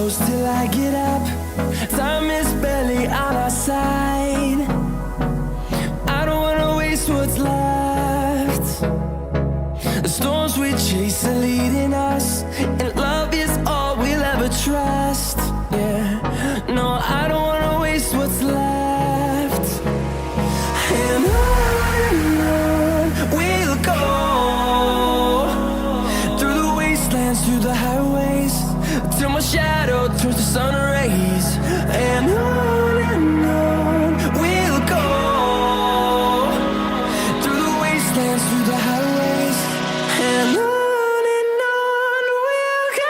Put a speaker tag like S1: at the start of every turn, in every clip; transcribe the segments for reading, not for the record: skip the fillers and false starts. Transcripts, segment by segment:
S1: close till I get up. Time is barely on our side. I don't wanna waste what's left. The storms we chase are leading us, and love is all we'll ever trust. Yeah, no, I don't wanna waste what's left. And on we'll go, through the wastelands, through the highways, till my shadow turns to sun rays. And on we'll go, through the wastelands, through the highways, and on we'll go.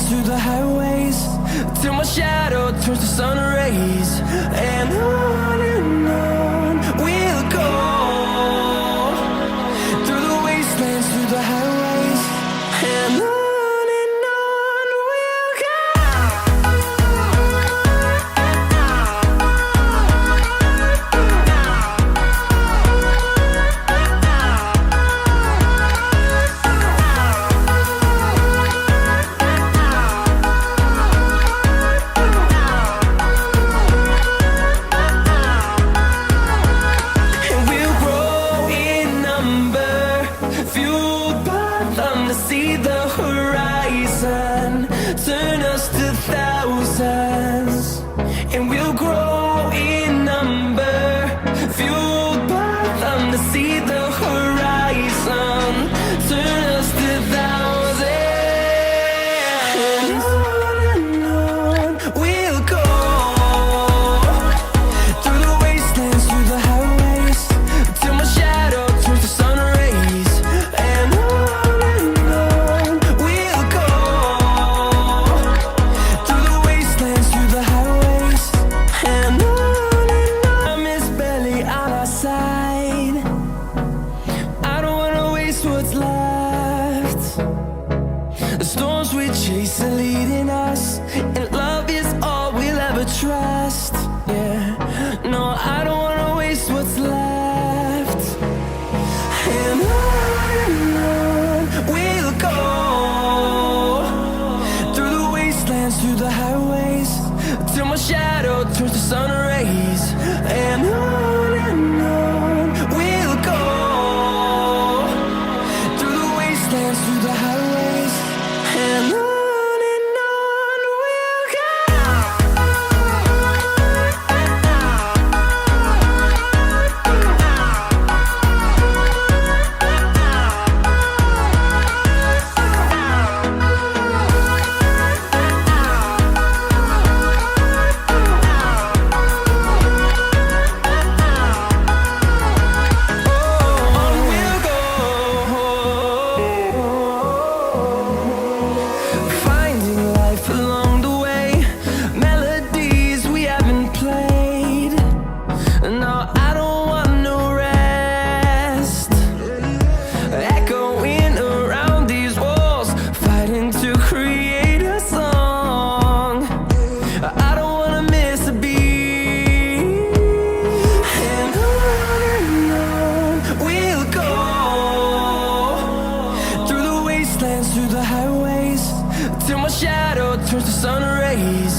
S1: Through the highways, till my shadow turns to sun rays. And on we'll go, through the wastelands, through the highways, and on we'll go. See the horizon turn us to thousands, and we'll grow in number, fueled by them. To see the horizon turn us to thousands, and on we'll go, through the wastelands, through the highways, till my shadow turns to sun rays. And what's left. The storms we chase are leading us, and love is all we'll ever trust. Yeah, no, I don't wanna waste what's left. And on we'll go, through the wastelands, through the highways, till my shadow turns to sun rays. And on we'll go, through the highways, and on we'll go. Through the highways, till my shadow turns to sun rays.